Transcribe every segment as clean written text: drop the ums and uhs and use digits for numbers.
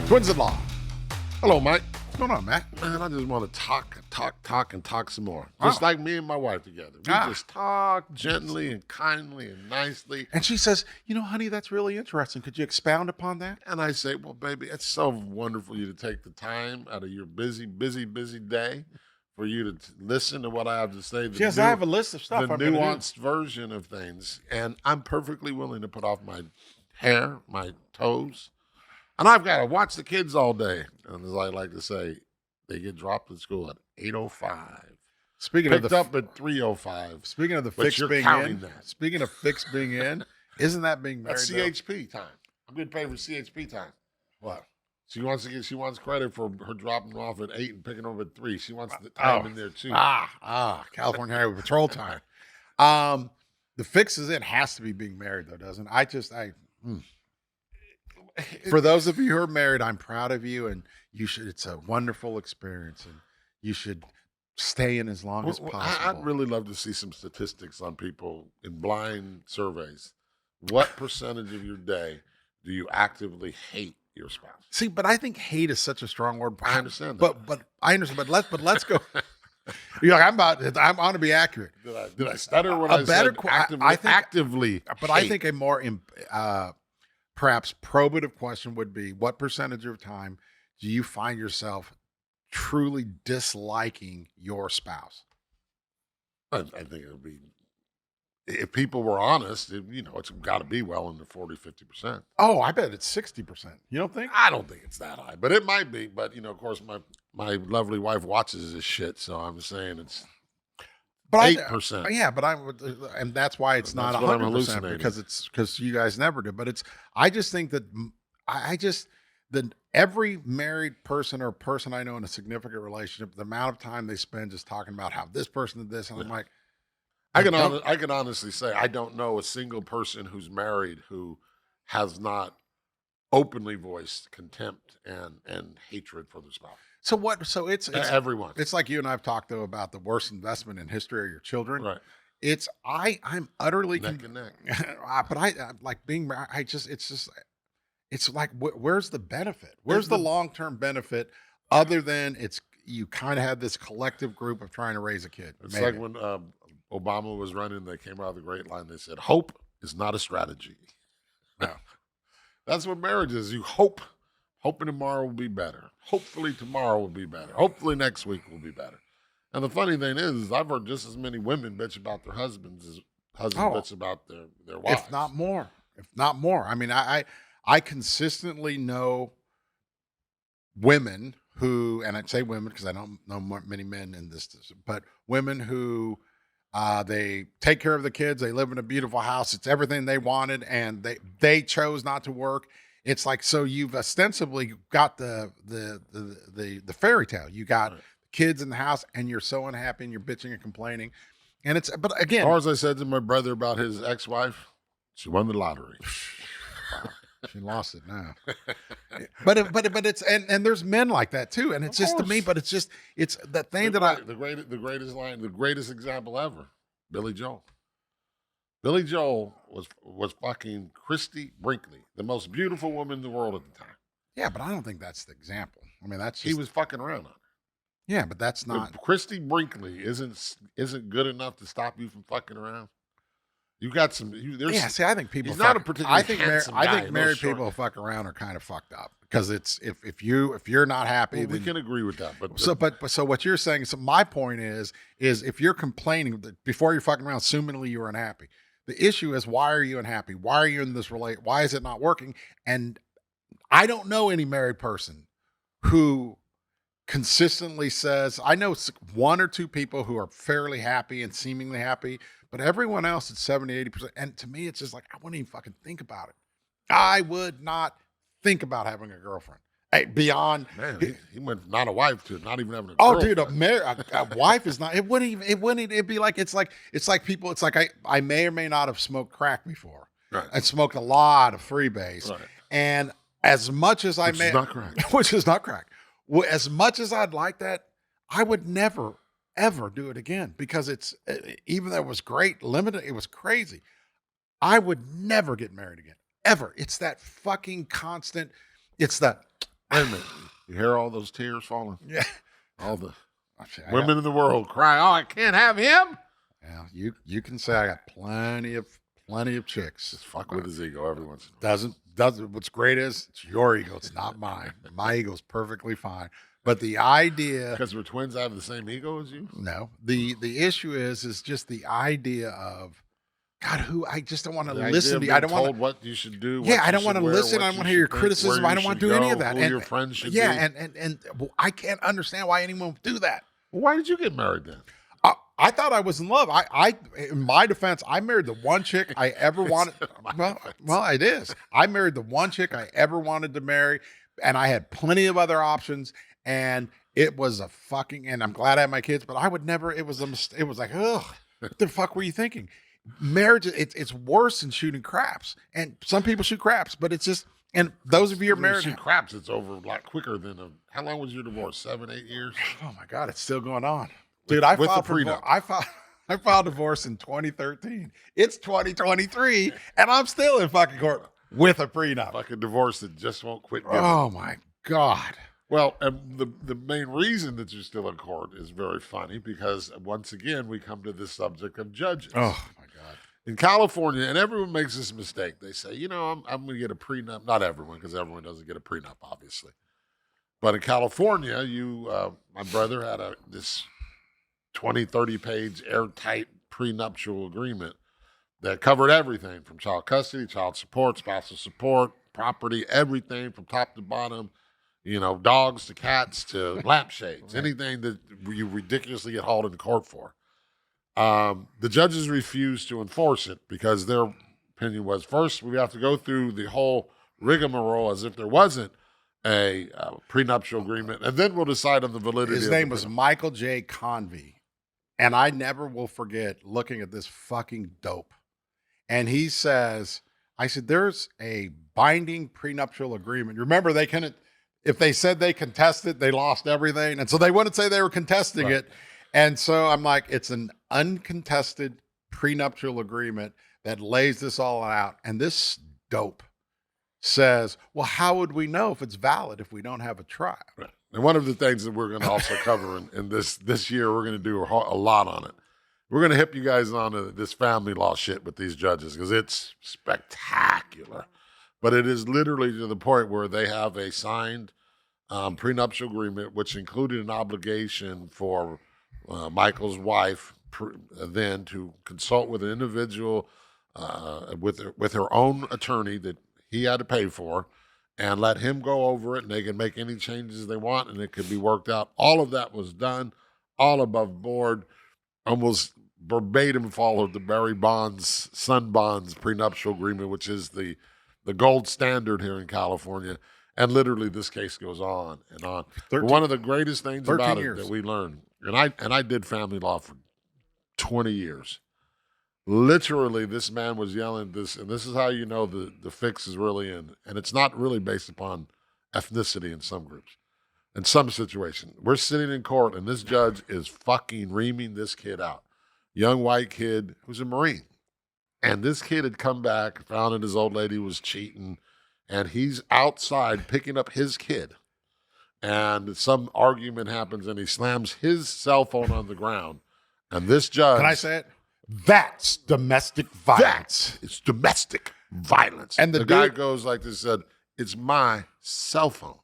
Twins-in-law. Hello, Mike. What's going on, Matt? Man, I just want to talk some more. Just like me and my wife together. We just talk gently and kindly and nicely. And she says, honey, that's really interesting. Could you expound upon that? And I say, well, baby, it's so wonderful you to take the time out of your busy day for you to listen to what I have to say. Yes, I have a list of stuff. The nuanced version of things. And I'm perfectly willing to put off my hair, my toes. And I've got to watch the kids all day. And as I like to say, they get dropped at school at 8:05. Picked up at 3:05. Speaking of the fix being in. That. Speaking of fix being in, isn't that being married? That's CHP time. I'm getting paid for CHP time. What? She wants credit for her dropping them off at 8 and picking them up at 3. She wants the time in there too. California Highway Patrol time. The fix is it has to be being married though, doesn't it? For those of you who are married, I'm proud of you, and you should. It's a wonderful experience, and you should stay in as long as possible. I'd really love to see some statistics on people in blind surveys. What percentage of your day do you actively hate your spouse? See, but I think hate is such a strong word. I understand that. But I understand. But let's go. You're like I'm on to be accurate. Did I stutter when I said actively? But I think a more perhaps probative question would be, what percentage of time do you find yourself truly disliking your spouse? I think it would be, if people were honest, it's got to be well into 40, 50%. Oh, I bet it's 60%. You don't think? I don't think it's that high, but it might be. But, of course, my lovely wife watches this shit, so I'm saying it's 8%. And that's why it's not 100% because you guys never do. But I just think that that every married person or person I know in a significant relationship, the amount of time they spend just talking about how this person did this, and I'm like, I can honestly say I don't know a single person who's married who has not openly voiced contempt and hatred for their spouse. So it's everyone. It's like you and I've talked though about the worst investment in history are your children. Right. I'm utterly neck and neck. But I like being married. It's like where's the benefit? Where's the long-term benefit other than you kind of have this collective group of trying to raise a kid? It's like when Obama was running, they came out of the great line. They said, "Hope is not a strategy." No. That's what marriage is. You hope. Hoping tomorrow will be better. Hopefully tomorrow will be better. Hopefully next week will be better. And the funny thing is I've heard just as many women bitch about their husbands as husbands bitch about their wives. If not more. I mean, I consistently know women who, and I'd say women because I don't know many men in this, but women who they take care of the kids. They live in a beautiful house. It's everything they wanted, and they chose not to work. It's like, so you've ostensibly got the fairy tale. You got kids in the house, and you're so unhappy, and you're bitching and complaining. And but again, or as I said to my brother about his ex-wife, she won the lottery. Wow. She lost it now. but it's and there's men like that too, and it's just to me. But it's that thing the greatest line, the greatest example ever, Billy Joel. Billy Joel was fucking Christy Brinkley, the most beautiful woman in the world at the time. Yeah, but I don't think that's the example. I mean, that's just, he was fucking around on her. Yeah, but that's not. If Christy Brinkley isn't good enough to stop you from fucking around. You got some. See, I think people. He's not a particularly handsome guy. I think married people who fuck around are kind of fucked up because it's if you're not happy, well, we can agree with that. So what you're saying. So my point is if you're complaining before you're fucking around, assumingly you're unhappy. The issue is, why are you unhappy? Why are you in this relate? Why is it not working? And I don't know any married person who consistently says, I know one or two people who are fairly happy and seemingly happy, but everyone else is 70, 80%. And to me, it's just like, I wouldn't even fucking think about it. I would not think about having a girlfriend. Hey, beyond, man, he went from not a wife to not even having a girlfriend. Oh, dude, a wife is not. It'd be like it's like people. It's like I may or may not have smoked crack before. Right. I smoked a lot of freebase, right. And as much as which is not crack, which is not crack. As much as I'd like that, I would never ever do it again because it's even though it was great, limited, it was crazy. I would never get married again, ever. It's that fucking constant. It's the Wait a minute. You hear all those tears falling? Yeah. All the I women in the world cry, "Oh, I can't have him." Yeah, you can say I got plenty of chicks. Just fuck with his ego every once in a while. Doesn't. What's great is it's your ego. It's not mine. My ego's perfectly fine. But the idea, Because we're twins, I have the same ego as you. no, the issue is just the idea of God. Who I just don't want to The idea listen of to. being I don't want told what you should do. Yeah, what I you don't want to should wear, listen. what I don't you want to hear your should think, criticism. where I you don't want to should do any go, of that. Who your friends should yeah, be. and well, I can't understand why anyone would do that. Well, why did you get married then? I thought I was in love. In my defense, I married the one chick I ever wanted. Well, it is. I married the one chick I ever wanted to marry, and I had plenty of other options, and it was a fucking. And I'm glad I had my kids, but I would never. It was it was like, ugh, what the fuck were you thinking? Marriage, it's worse than shooting craps, and some people shoot craps, but it's just. And those of you who are When you married, shoot craps, it's over a lot quicker than how long was your divorce? 7, 8 years? oh my God, it's still going on. Dude, I with filed the for prenup. I filed divorce in 2013. It's 2023, and I'm still in fucking court with a prenup. Like a divorce that just won't quit giving. Oh my God. Well, and the main reason that you're still in court is very funny because once again we come to this subject of judges. Oh my God. In California, and everyone makes this mistake. They say, I'm going to get a prenup. Not everyone, because everyone doesn't get a prenup, obviously. But in California, my brother had this 20, 30-page airtight prenuptial agreement that covered everything from child custody, child support, spousal support, property, everything from top to bottom, dogs to cats to lampshades, anything that you ridiculously get hauled into court for. The judges refused to enforce it because their opinion was, first, we have to go through the whole rigmarole as if there wasn't a prenuptial agreement, and then we'll decide on the validity. His name was Michael J. Convey. And I never will forget looking at this fucking dope. And he says, I said, there's a binding prenuptial agreement. Remember, they couldn't, if they said they contested, they lost everything. And so they wouldn't say they were contesting it. And so I'm like, it's an uncontested prenuptial agreement that lays this all out. And this dope says, well, how would we know if it's valid if we don't have a trial? Right. And one of the things that we're going to also cover in this year, we're going to do a lot on it. We're going to hip you guys on to this family law shit with these judges because it's spectacular. But it is literally to the point where they have a signed prenuptial agreement, which included an obligation for Michael's wife then to consult with an individual with her own attorney that he had to pay for, and let him go over it, and they can make any changes they want, and it could be worked out. All of that was done, all above board, almost verbatim followed the Barry Bonds, Son Bonds prenuptial agreement, which is the gold standard here in California. And literally, this case goes on and on. But one of the greatest things about it that we learned, and I did family law for 20 years. Literally, this man was yelling this, and this is how you know the fix is really in. And it's not really based upon ethnicity in some groups. In some situations, we're sitting in court, and this judge is fucking reaming this kid out. Young white kid who's a Marine. And this kid had come back, found that his old lady was cheating, and he's outside picking up his kid. And some argument happens, and he slams his cell phone on the ground. And this judge... Can I say it? That's domestic violence. It's domestic violence. And the guy goes like this, said, it's my cell phone.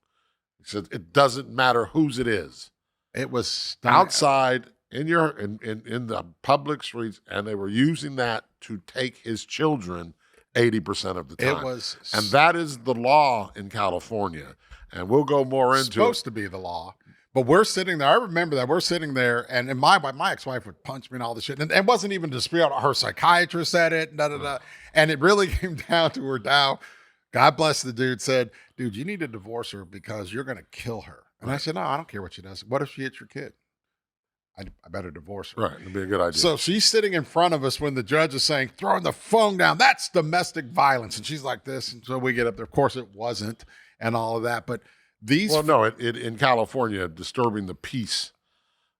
He said, it doesn't matter whose it is. It was outside in the public streets, and they were using that to take his children 80% of the time. It was, and that is the law in California. And we'll go more into supposed to be the law. But we're sitting there. I remember that we're sitting there, and my ex-wife would punch me and all this shit. And it wasn't even a dispute. Her psychiatrist said it, and it really came down to her Dow. God bless the dude, said, dude, you need to divorce her because you're going to kill her. And I said, no, I don't care what she does. What if she hits your kid? I better divorce her. Right, it'd be a good idea. So she's sitting in front of us when the judge is saying, throwing the phone down, that's domestic violence. And she's like this. And so we get up there. Of course, it wasn't, and all of that. But these... Well, no, it in California, disturbing the peace,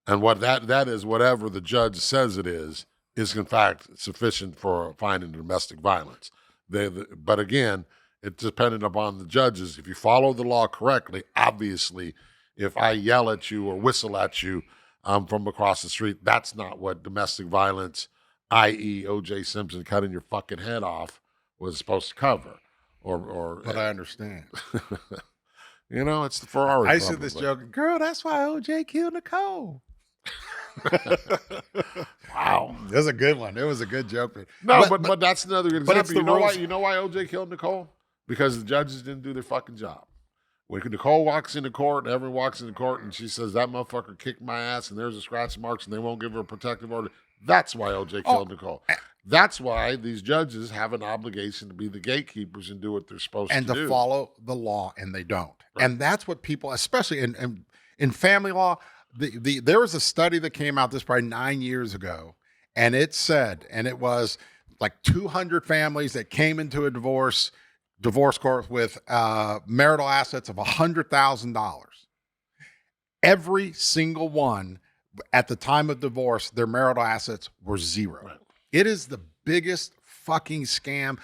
and what that is, whatever the judge says it is in fact sufficient for finding domestic violence. But again, It's dependent upon the judges. If you follow the law correctly, obviously, if I yell at you or whistle at you from across the street, that's not what domestic violence, i.e., O.J. Simpson cutting your fucking head off, was supposed to cover. But I understand. You know, it's the Ferrari. I said this joke, girl, that's why OJ killed Nicole. Wow. It was a good one. It was a good joke. No, but that's another example. But it's the rules. You know why OJ killed Nicole? Because the judges didn't do their fucking job. When Nicole walks into court and everyone walks into court and she says, that motherfucker kicked my ass and there's a scratch marks and they won't give her a protective order, that's why OJ killed Nicole. That's why these judges have an obligation to be the gatekeepers and do what they're supposed and to to do. follow the law, and they don't. Right. And that's what people, especially in family law, there was a study that came out this probably 9 years ago, and it said, and it was like 200 families that came into a divorce court with marital assets of $100,000. Every single one at the time of divorce, their marital assets were zero. Right. It is the biggest fucking scam.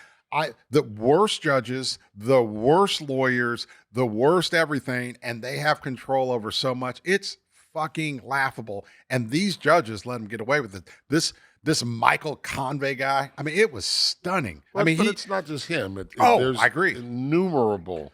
The worst judges, the worst lawyers, the worst everything, and they have control over so much. It's fucking laughable. And these judges let them get away with it. This Michael Convey guy, I mean, it was stunning. But it's not just him. I agree. Innumerable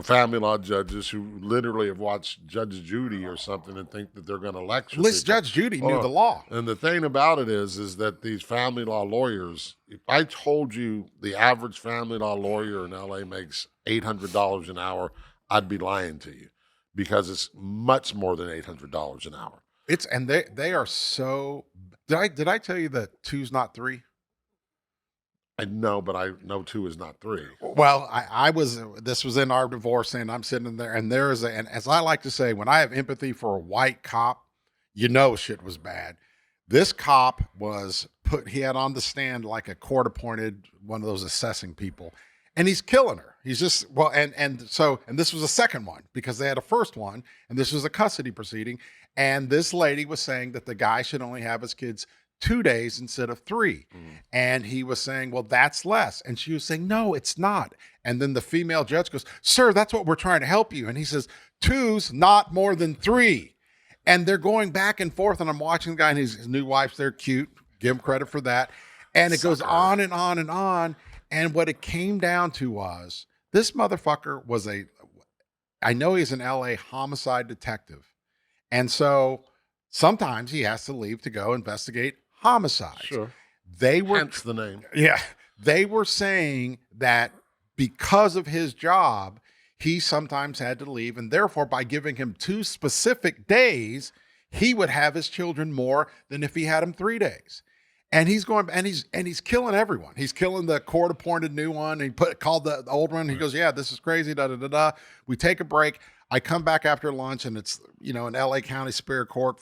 family law judges who literally have watched Judge Judy or something and think that they're going to lecture. Judge Judy knew the law. And the thing about it is that these family law lawyers, if I told you the average family law lawyer in LA makes $800 an hour, I'd be lying to you, because it's much more than $800 an hour. And they are so. Did I tell you that 2's not 3? I know, but I know 2 is not 3. Well, this was in our divorce, and I'm sitting there, and and as I like to say, when I have empathy for a white cop, you know shit was bad. This cop he had on the stand like a court-appointed, one of those assessing people, and he's killing her. He's just, and this was a second one, because they had a first one, and this was a custody proceeding, and this lady was saying that the guy should only have his kids 2 days instead of 3. And he was saying, well, that's less. And she was saying, no, it's not. And then the female judge goes, sir, that's what we're trying to help you. And he says, 2's not more than 3. And they're going back and forth. And I'm watching the guy, and his new wife's there, cute. Give him credit for that. And it goes on and on and on. And what it came down to was, this motherfucker was I know he's an LA homicide detective. And so sometimes he has to leave to go investigate homicides. Sure. Hence the name. Yeah. They were saying that because of his job, he sometimes had to leave. And therefore, by giving him 2 specific days, he would have his children more than if he had them 3 days. And he's going, and he's killing everyone. He's killing the court-appointed new one. He called the old one. He goes, yeah, this is crazy. Da da da da. We take a break. I come back after lunch, and it's an LA County Superior Court.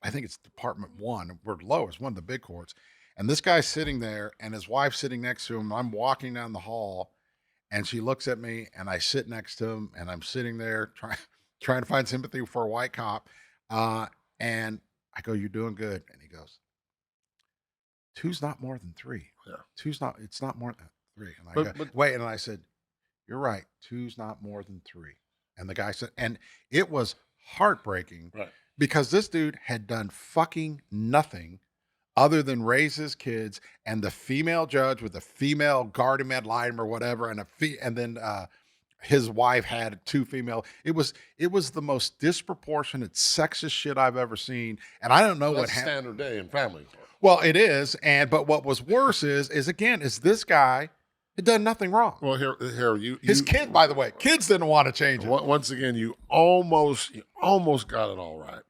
I think it's Department 1. We're low. It's one of the big courts. And this guy's sitting there, and his wife's sitting next to him. I'm walking down the hall, and she looks at me, and I sit next to him, and I'm sitting there trying to find sympathy for a white cop. And I go, you're doing good. And he goes, 2's not more than 3. Yeah. It's not more than 3. And I go, wait. And I said, you're right. 2's not more than 3. And the guy said, and it was heartbreaking. Right. Because this dude had done fucking nothing other than raise his kids, and the female judge with the female guardian ad litem or whatever, and then his wife had 2 female. It was the most disproportionate sexist shit I've ever seen, and I don't know what happened. Standard day in family court. Well, it is, but what was worse is this guy had done nothing wrong. Well, his kid, by the way, kids didn't want to change it. Once again, you almost got it all right.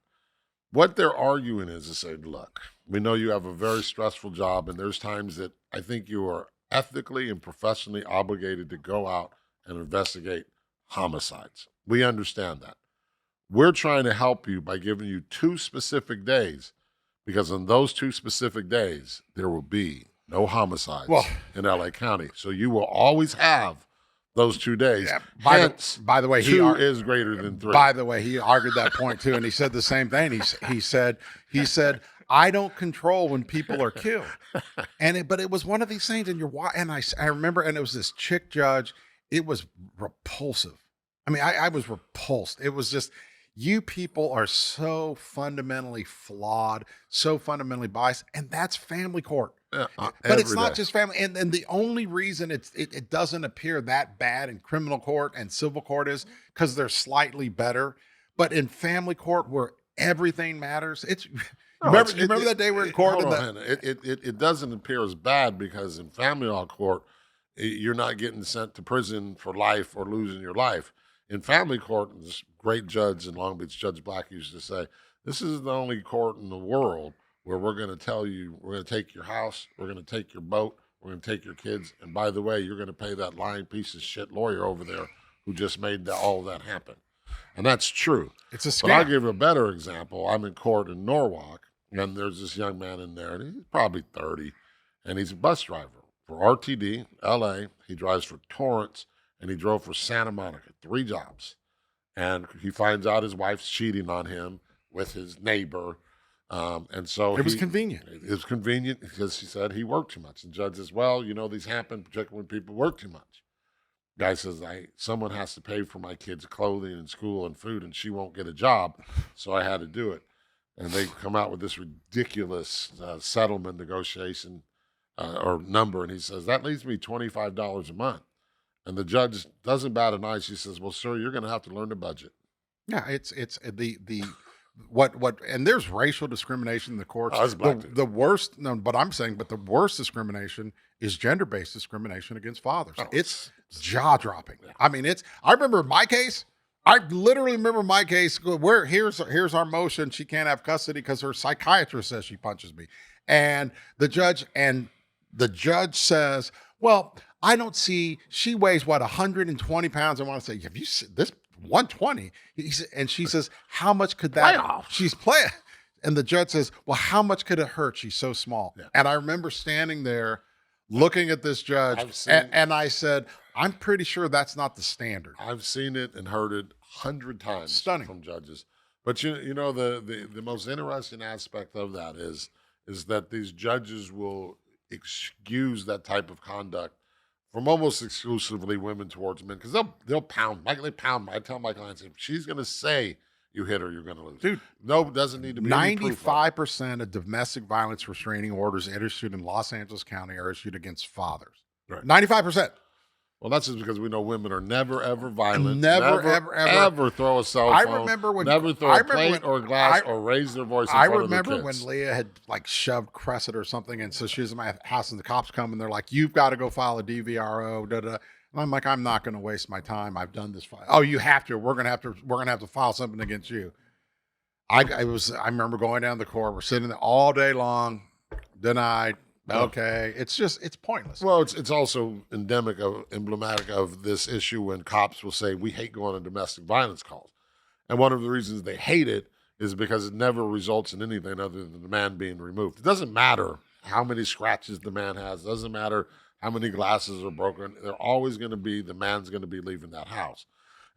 What they're arguing is to say, look, we know you have a very stressful job, and there's times that I think you are ethically and professionally obligated to go out and investigate homicides. We understand that. We're trying to help you by giving you 2 specific days, because on those 2 specific days, there will be no homicides in LA County. So you will always have those 2 days. Yeah, by the way, 2 is greater than 3. By the way, he argued that point too, and he said the same thing. He said, I don't control when people are killed, but it was one of these things, and I remember, and it was this chick judge. it was repulsive. I mean, I was repulsed. It was just, you people are so fundamentally flawed, so fundamentally biased, and that's family court. But it's every not day. just family. And the only reason it doesn't appear that bad in criminal court and civil court is because they're slightly better. But in family court, where everything matters, it's No, you remember that day we were in court hold and on, Hannah. It doesn't appear as bad because in family law court, you're not getting sent to prison for life or losing your life. In family court, this great judge in Long Beach, Judge Black, used to say, "This is the only court in the world where we're going to tell you we're going to take your house, we're going to take your boat, we're going to take your kids, and by the way, you're going to pay that lying piece of shit lawyer over there who just made all of that happen." And that's true. it's a scam. But I'll give you a better example. I'm in court in Norwalk, and there's this young man in there, and he's probably 30, and he's a bus driver for RTD, LA. He drives for Torrance, and he drove for Santa Monica, 3 jobs. And he finds out his wife's cheating on him with his neighbor. And so it was convenient. It was convenient because he said he worked too much. And the judge says, well, these happen, particularly when people work too much. Guy says, someone has to pay for my kids' clothing and school and food, and she won't get a job, so I had to do it. And they come out with this ridiculous settlement negotiation or number, and he says, that leaves me $25 a month. And the judge doesn't bat an eye. She says, well, sir, you're going to have to learn to budget. Yeah, it's the what and there's racial discrimination in the courts. Oh, it's black too. The worst, no, but I'm saying, but the worst discrimination is gender-based discrimination against fathers. Oh, it's jaw-dropping. Yeah. I mean, I remember my case. I literally remember my case where here's our motion. She can't have custody because her psychiatrist says she punches me. And the judge says, well, I don't see, she weighs 120 pounds. I want to say, have you seen this 120? And she says, how much could that, Playoff. She's playing. And the judge says, well, how much could it hurt? She's so small. Yeah. And I remember standing there looking at this judge and I said, I'm pretty sure that's not the standard. I've seen it and heard it 100 times from judges. But the most interesting aspect of that is that these judges will excuse that type of conduct from almost exclusively women towards men because they'll pound. They pound. I tell my clients, if she's going to say you hit her, you're going to lose. Dude, no, it doesn't need to be 95% of domestic violence restraining orders issued in Los Angeles County are issued against fathers. Right. 95%. Well, that's just because we know women are never, ever violent. Never throw a cell phone. I remember when never throw a plate or a glass or raise their voice in front of the kids. I remember when Leah had shoved Crescent or something, and so she was in my house, and the cops come, and they're like, "You've got to go file a DVRO." Da da. And I'm like, "I'm not going to waste my time. I've done this file." "Oh, you have to. We're gonna have to file something against you." I remember going down to the court. We're sitting there all day long. Denied. Okay, it's pointless. Well, it's also emblematic of this issue when cops will say we hate going on domestic violence calls, and one of the reasons they hate it is because it never results in anything other than the man being removed. It doesn't matter how many scratches the man has. It doesn't matter how many glasses are broken. They're always going to be the man's going to be leaving that house.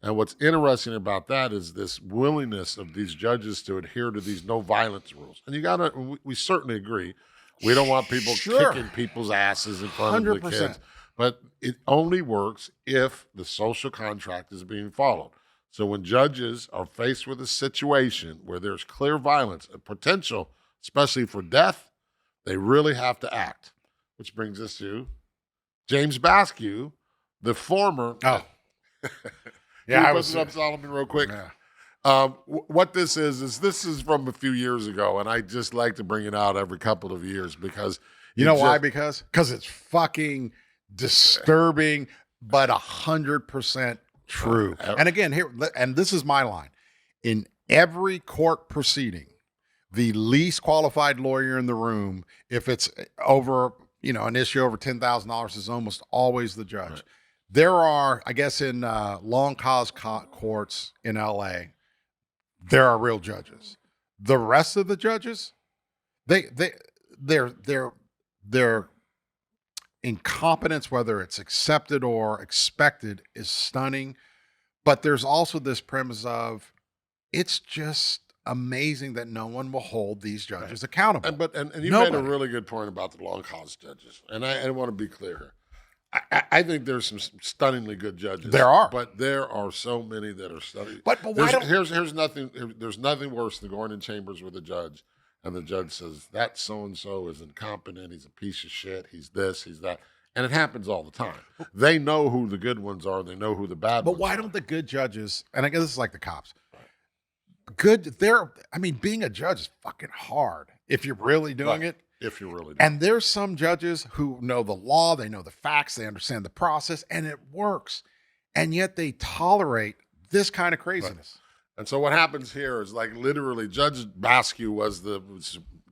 And what's interesting about that is this willingness of these judges to adhere to these no violence rules. And we certainly agree. We don't want people kicking people's asses in front of the kids. But it only works if the social contract is being followed. So when judges are faced with a situation where there's clear violence and potential, especially for death, they really have to act. Which brings us to James Basque, the former. Oh. Yeah, I was up, Solomon, real quick. Yeah. What this is from a few years ago, and I just like to bring it out every couple of years because why? Because it's fucking disturbing, but 100% true. And again, and this is my line: in every court proceeding, the least qualified lawyer in the room, if it's over, an issue over $10,000, is almost always the judge. Right. There are, I guess, in long cause courts in LA. There are real judges. The rest of the judges, their incompetence, whether it's accepted or expected, is stunning. But there's also this premise of it's just amazing that no one will hold these judges accountable. And you made a really good point about the long cause judges, and I want to be clear here. I think there's some stunningly good judges. There are. But there are so many that are stunning. But why don't... There's nothing worse than going in chambers with a judge and the judge says, that so-and-so is incompetent, he's a piece of shit, he's this, he's that. And it happens all the time. They know who the good ones are, they know who the bad ones are. But why don't the good judges, and I guess this is like the cops, being a judge is fucking hard if you're really doing it. If you're really doing And there's some judges who know the law, they know the facts, they understand the process, and it works. And yet they tolerate this kind of craziness. Right. And so what happens here is like literally Judge Basque was the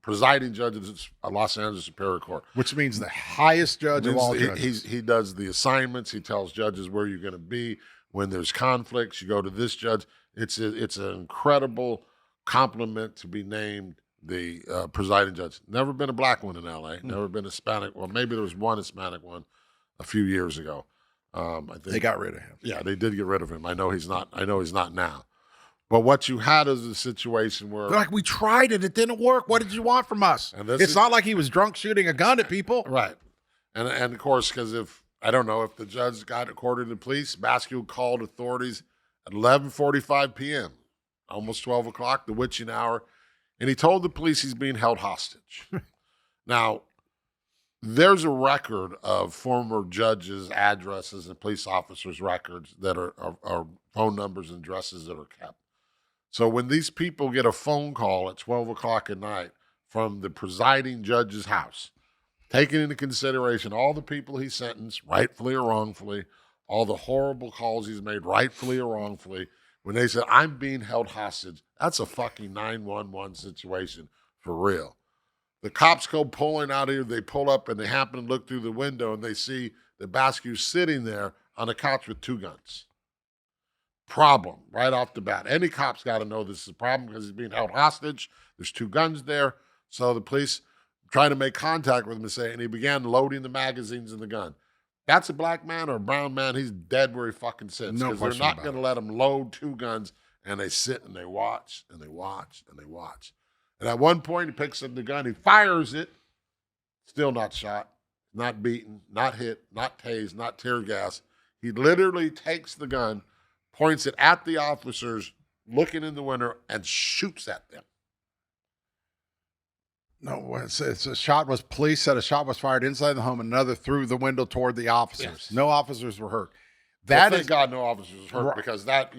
presiding judge of the Los Angeles Superior Court. Which means the highest judge of all judges. He does the assignments. He tells judges where you're going to be. When there's conflicts, you go to this judge. It's an incredible compliment to be named the presiding judge. Never been a black one in L.A. Never been a Hispanic. Well, maybe there was one Hispanic one a few years ago. I think they got rid of him. Yeah, they did get rid of him. I know he's not now. But what you had is a situation where... They're like, we tried it. It didn't work. What did you want from us? And it's not like he was drunk shooting a gun at people. Right. And of course, because if the judge got according to the police, Basque called authorities at 11:45 p.m., almost 12 o'clock, the witching hour, and he told the police he's being held hostage. Now, there's a record of former judges' addresses and police officers' records that are phone numbers and addresses that are kept. So when these people get a phone call at 12 o'clock at night from the presiding judge's house, taking into consideration all the people he sentenced, rightfully or wrongfully, all the horrible calls he's made, rightfully or wrongfully, when they said, I'm being held hostage, that's a fucking 911 situation for real. The cops go pulling out here, they pull up and they happen to look through the window and they see that Basque's sitting there on a couch with two guns. Problem right off the bat. Any cop's got to know this is a problem because he's being held hostage. There's two guns there. So the police try to make contact with him and he began loading the magazines in the gun. That's a black man or a brown man, he's dead where he fucking sits. Because they're not going to let him load two guns, and they sit and they watch and they watch and they watch. And at one point, he picks up the gun, he fires it, still not shot, not beaten, not hit, not tased, not tear gas. He literally takes the gun, points it at the officers looking in the window, and shoots at them. No, it's a shot was, police said a shot was fired inside the home, another through the window toward the officers. Yes. No officers were hurt. Thank God no officers were hurt, because that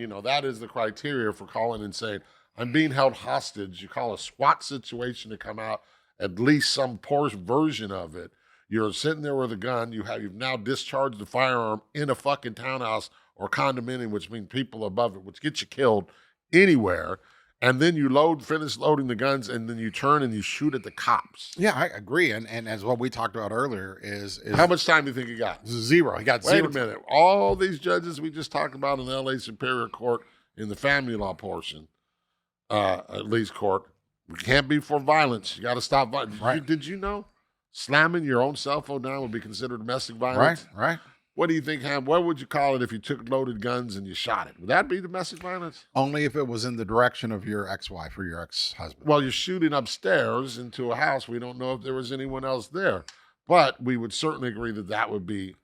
is the criteria for calling and saying, I'm being held hostage. You call a SWAT situation to come out, at least some poor version of it. You're sitting there with a gun. You've now discharged the firearm in a fucking townhouse or condominium, which means people above it, which gets you killed anywhere. And then you finish loading the guns, and then you turn and you shoot at the cops. Yeah, I agree. And as what we talked about earlier is how much time do you think he got? Zero. He got Wait zero. Wait a minute. All these judges we just talked about in the L.A. Superior Court in the family law portion, at least court, we can't be for violence. You got to stop violence. Right. Did you know slamming your own cell phone down would be considered domestic violence? Right. What do you think, Ham? What would you call it if you took loaded guns and you shot it? Would that be domestic violence? Only if it was in the direction of your ex-wife or your ex-husband. Well, you're shooting upstairs into a house. We don't know if there was anyone else there. But we would certainly agree that would be,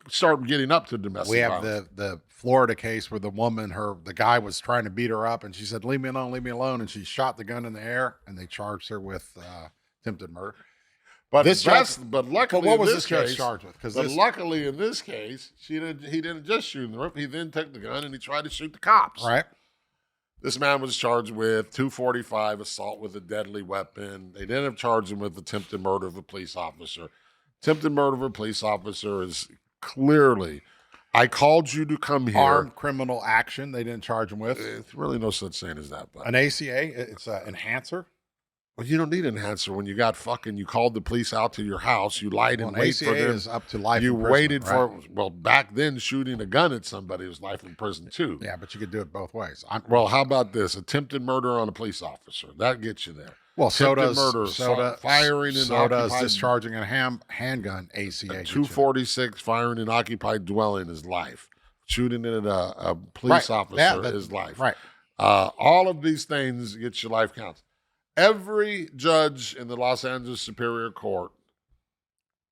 start getting up to domestic violence. We have the Florida case where the guy was trying to beat her up, and she said, leave me alone, and she shot the gun in the air, and they charged her with attempted murder. But luckily, what was this judge charged with? Luckily, in this case, he didn't just shoot in the roof. He then took the gun and he tried to shoot the cops. Right. This man was charged with 245 assault with a deadly weapon. They didn't have charged him with attempted murder of a police officer. Attempted murder of a police officer is clearly, I called you to come here. Armed criminal action. They didn't charge him with. It's really no such thing as that. But an ACA. It's an enhancer. Well, you don't need an enhancer when you called the police out to your house. You lied and waited for them. ACA is up to life. You waited for, back then, shooting a gun at somebody was life in prison too. Yeah, but you could do it both ways. How about this? Attempted murder on a police officer. That gets you there. Well, so does firing and occupied, discharging a handgun. ACA. 246 firing in occupied dwelling is life. Shooting at a police officer is life. Right. All of these things get your life counts. Every judge in the Los Angeles Superior Court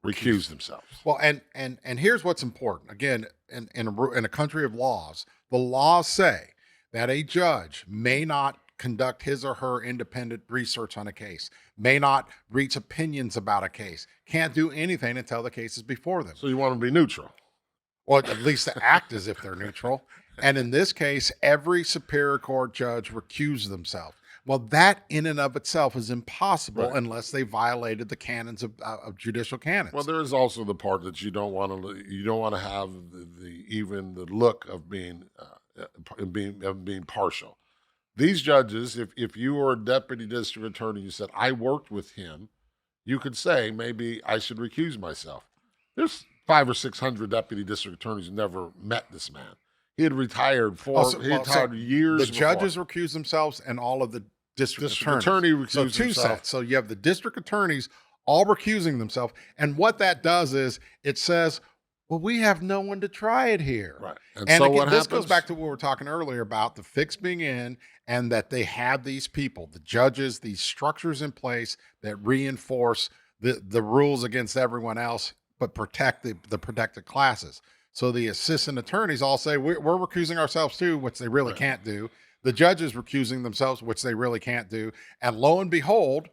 recuse themselves. Well, and here's what's important. Again, in a country of laws, the laws say that a judge may not conduct his or her independent research on a case, may not reach opinions about a case, can't do anything until the case is before them. So you want to be neutral. Or at least to act as if they're neutral. And in this case, every Superior Court judge recused themselves. Well, that in and of itself is impossible unless they violated the canons of judicial canons. Well, there is also the part that you don't want to have even the look of being partial. These judges, if you were a deputy district attorney, you said, I worked with him, you could say, maybe I should recuse myself. There's 500 or 600 deputy district attorneys who never met this man. He had retired years The before. judges recuse themselves and all of the district attorney recused himself. Sets. So you have the district attorneys all recusing themselves. And what that does is it says, well, we have no one to try it here. Right. And so again, what this happens? goes back to what we were talking earlier about the fix being in and that they have these people, the judges, these structures in place that reinforce the rules against everyone else, but protect the protected classes. So the assistant attorneys all say, we're recusing ourselves too, which they really can't do. The judges recusing themselves, which they really can't do. And lo and behold,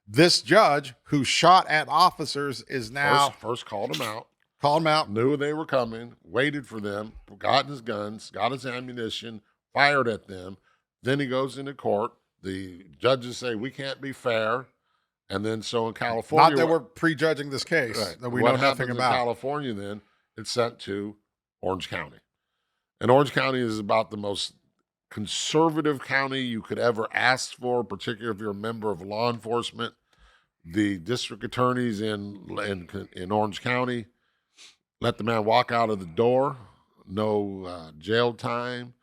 this judge who shot at officers is now... First called them out. Called them out. Knew they were coming, waited for them, got his guns, got his ammunition, fired at them. Then he goes into court. The judges say, we can't be fair. And then so in California... Not that we're prejudging this case, that we know nothing about. In California then, it's sent to Orange County. And Orange County is about the most conservative county you could ever ask for, particularly if you're a member of law enforcement. The district attorneys in Orange County let the man walk out of the door, no jail time,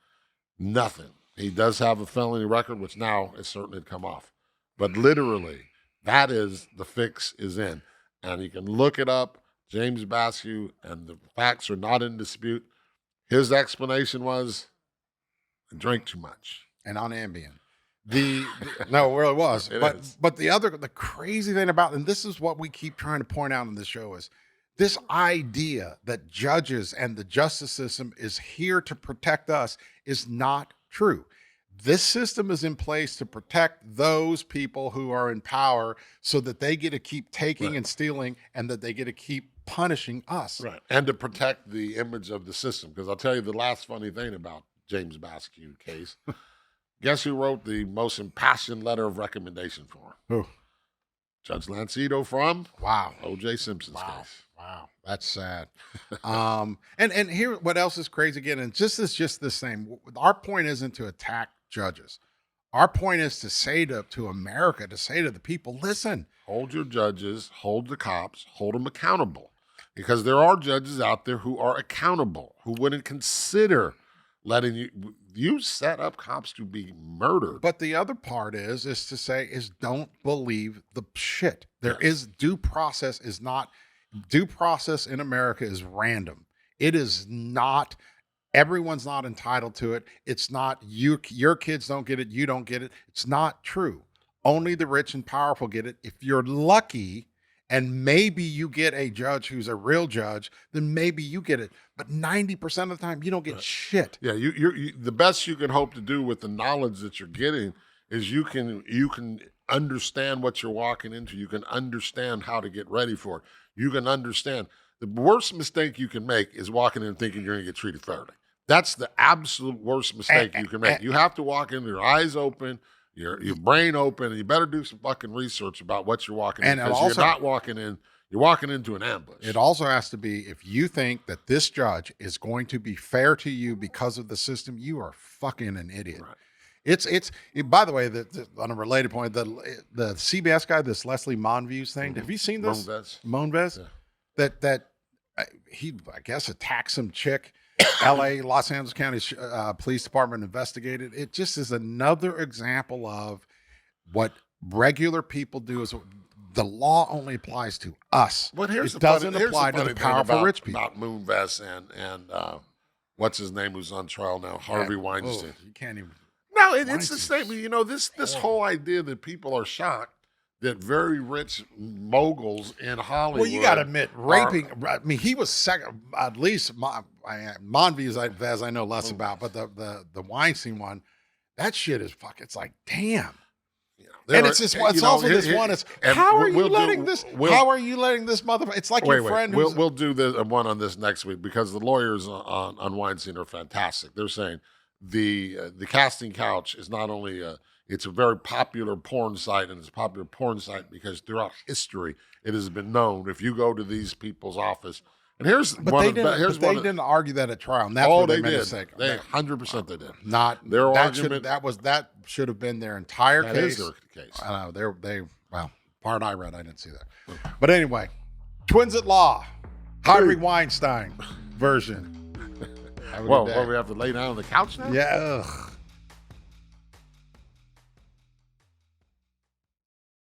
nothing. He does have a felony record, which now is certainly come off. But literally, that is the fix is in. And you can look it up, James Basque, and the facts are not in dispute. His explanation was, I drank too much. And on Ambien. No, it really was. But the crazy thing about, and this is what we keep trying to point out in this show, is this idea that judges and the justice system is here to protect us is not true. This system is in place to protect those people who are in power so that they get to keep taking and stealing and that they get to keep punishing us. Right. And to protect the image of the system. Because I'll tell you the last funny thing about James Basque case. Guess who wrote the most impassioned letter of recommendation for him? Who? Judge Lancito from O.J. Simpson's case. Wow, that's sad. And here, what else is crazy again? And just the same. Our point isn't to attack judges. Our point is to say to America, to say to the people, listen. Hold your judges, hold the cops, hold them accountable. Because there are judges out there who are accountable, who wouldn't consider letting you set up cops to be murdered. But the other part is to say don't believe the shit. There is due process in America is random. It is not, everyone's not entitled to it. It's not your kids don't get it. You don't get it. It's not true. Only the rich and powerful get it. If you're lucky, and maybe you get a judge who's a real judge, then maybe you get it. But 90% of the time, you don't get shit. Yeah, you the best you can hope to do with the knowledge that you're getting is you can understand what you're walking into. You can understand how to get ready for it. You can understand. The worst mistake you can make is walking in thinking you're going to get treated fairly. That's the absolute worst mistake you can make. You have to walk in with your eyes open, your brain open, and you better do some fucking research about what you're walking in, because you're not walking in, you're walking into an ambush. It also has to be, if you think that this judge is going to be fair to you because of the system, you are fucking an idiot. Right. It's by the way, on a related point, the CBS guy, this Leslie Monviews thing, have you seen this? Monvez? Yeah. That he, I guess, attacked some chick. L.A., Los Angeles County Police Department investigated. It just is another example of what regular people do. Is the law only applies to us. But it doesn't apply to the powerful rich people. About Moonves and what's his name who's on trial now, Harvey Weinstein. You can't even. No, it's the same. You know, this whole idea that people are shocked that very rich moguls in Hollywood. Well, you got to admit, raping. I mean, he was second. At least Monvey, as I know less about, but the Weinstein one, that shit is fuck. It's like, damn. And it's just, it's also this one. It's how are you letting this? How are you letting this motherfucker? It's like your friend. We'll do this one on this next week because the lawyers on Weinstein are fantastic. They're saying the casting couch is not only it's a very popular porn site, and it's a popular porn site because throughout history it has been known if you go to these people's office. And they didn't argue that at trial. And that's what they did. They 100% they did. Not their that argument. That should have been their entire case. That is their case. I know well, part I read, I didn't see that. Okay. But anyway, Twins at Law, Harvey Weinstein version. Well, we have to lay down on the couch now. Yeah. Ugh.